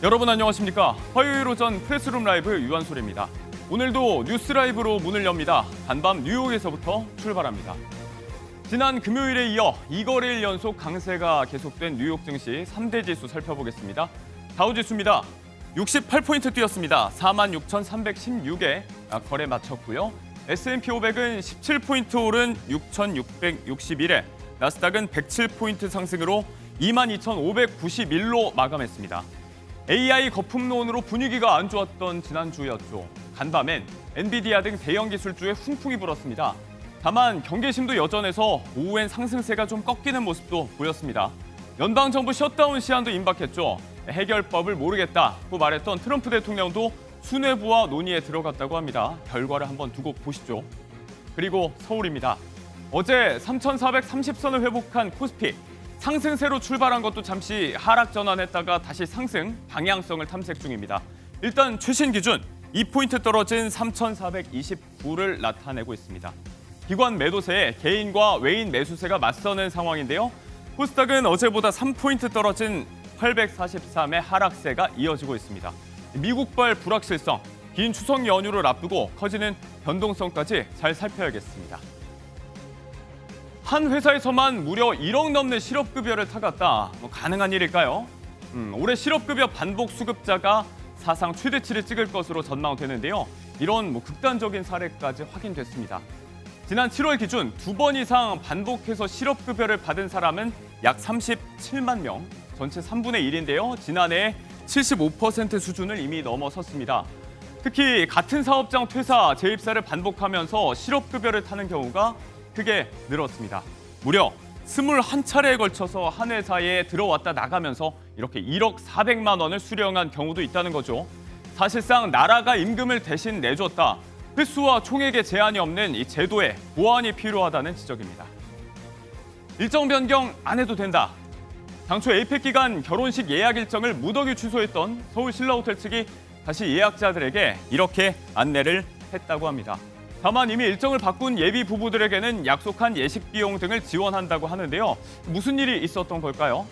여러분 안녕하십니까? 화요일 오전 프레스룸 라이브 유한솔입니다. 오늘도 뉴스 라이브로 문을 엽니다. 간밤 뉴욕에서부터 출발합니다. 지난 금요일에 이어 2거래일 연속 강세가 계속된 뉴욕 증시 3대 지수 살펴보겠습니다. 다우지수입니다. 68포인트 뛰었습니다. 46,316에 거래 마쳤고요. S&P 500은 17포인트 오른 6,661에 나스닥은 107포인트 상승으로 22,591로 마감했습니다. AI 거품론으로 분위기가 안 좋았던 지난주였죠. 간밤엔 엔비디아 등 대형 기술주에 훈풍이 불었습니다. 다만 경계심도 여전해서 오후엔 상승세가 좀 꺾이는 모습도 보였습니다. 연방정부 셧다운 시한도 임박했죠. 해결법을 모르겠다고 말했던 트럼프 대통령도 수뇌부와 논의에 들어갔다고 합니다. 결과를 한번 두고 보시죠. 그리고 서울입니다. 어제 3,430선을 회복한 코스피. 상승세로 출발한 것도 잠시 하락 전환했다가 다시 상승 방향성을 탐색 중입니다. 일단 최신 기준 2포인트 떨어진 3,429를 나타내고 있습니다. 기관 매도세에 개인과 외인 매수세가 맞서는 상황인데요. 코스닥은 어제보다 3포인트 떨어진 843의 하락세가 이어지고 있습니다. 미국발 불확실성, 긴 추석 연휴를 앞두고 커지는 변동성까지 잘 살펴야겠습니다. 한 회사에서만 무려 1억 넘는 실업급여를 타갔다. 가능한 일일까요? 올해 실업급여 반복 수급자가 사상 최대치를 찍을 것으로 전망되는데요. 이런 극단적인 사례까지 확인됐습니다. 지난 7월 기준 2번 이상 반복해서 실업급여를 받은 사람은 약 37만 명, 전체 3분의 1인데요. 지난해 75% 수준을 이미 넘어섰습니다. 특히 같은 사업장 퇴사, 재입사를 반복하면서 실업급여를 타는 경우가 크게 늘었습니다. 무려 21차례에 걸쳐서 한 회사에 들어왔다 나가면서 이렇게 1억 400만 원을 수령한 경우도 있다는 거죠. 사실상 나라가 임금을 대신 내줬다. 횟수와 총액에 제한이 없는 이 제도에 보완이 필요하다는 지적입니다. 일정 변경 안 해도 된다. 당초 에이펙 기간 결혼식 예약 일정을 무더기 취소했던 서울 신라호텔 측이 다시 예약자들에게 이렇게 안내를 했다고 합니다. 다만 이미 일정을 바꾼 예비 부부들에게는 약속한 예식 비용 등을 지원한다고 하는데요. 무슨 일이 있었던 걸까요?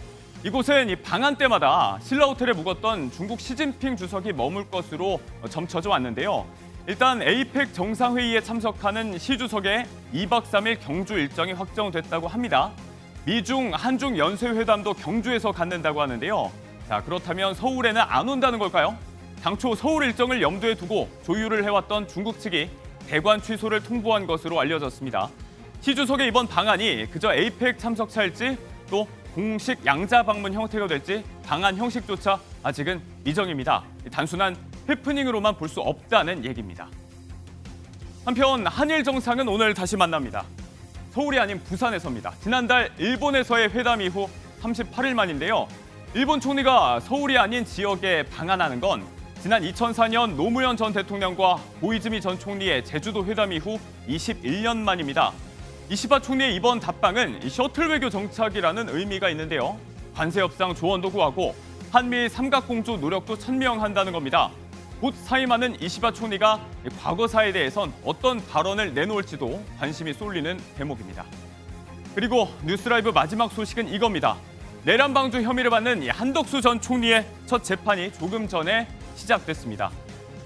이곳은 이 방한 때마다 신라호텔에 묵었던 중국 시진핑 주석이 머물 것으로 점쳐져 왔는데요. 일단 에이펙 정상회의에 참석하는 시 주석의 2박 3일 경주 일정이 확정됐다고 합니다. 미중, 한중 연쇄회담도 경주에서 갖는다고 하는데요. 자, 그렇다면 서울에는 안 온다는 걸까요? 당초 서울 일정을 염두에 두고 조율을 해왔던 중국 측이 대관 취소를 통보한 것으로 알려졌습니다. 시 주석의 이번 방안이 그저 에이펙 참석차일지 또 공식 양자 방문 형태가 될지 방안 형식조차 아직은 미정입니다. 단순한 해프닝으로만 볼 수 없다는 얘기입니다. 한편 한일 정상은 오늘 다시 만납니다. 서울이 아닌 부산에서입니다. 지난달 일본에서의 회담 이후 38일 만인데요. 일본 총리가 서울이 아닌 지역에 방한하는 건 지난 2004년 노무현 전 대통령과 고이즈미 전 총리의 제주도 회담 이후 21년 만입니다. 이시바 총리의 이번 답방은 셔틀 외교 정착이라는 의미가 있는데요. 관세 협상 조언도 구하고 한미 삼각공조 노력도 천명한다는 겁니다. 곧 사임하는 이시바 총리가 과거사에 대해선 어떤 발언을 내놓을지도 관심이 쏠리는 대목입니다. 그리고 뉴스라이브 마지막 소식은 이겁니다. 내란 방조 혐의를 받는 한덕수 전 총리의 첫 재판이 조금 전에 시작됐습니다.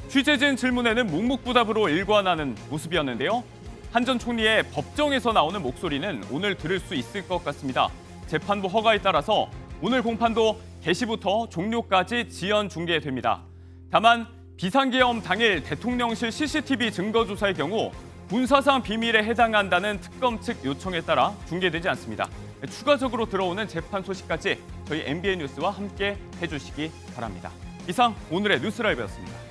취재진 질문에는 묵묵부답으로 일관하는 모습이었는데요. 한 전 총리의 법정에서 나오는 목소리는 오늘 들을 수 있을 것 같습니다. 재판부 허가에 따라서 오늘 공판도 개시부터 종료까지 지연 중계됩니다. 다만 비상계엄 당일 대통령실 CCTV 증거조사의 경우 군사상 비밀에 해당한다는 특검 측 요청에 따라 중계되지 않습니다. 추가적으로 들어오는 재판 소식까지 저희 MBN 뉴스와 함께 해주시기 바랍니다. 이상 오늘의 뉴스라이브였습니다.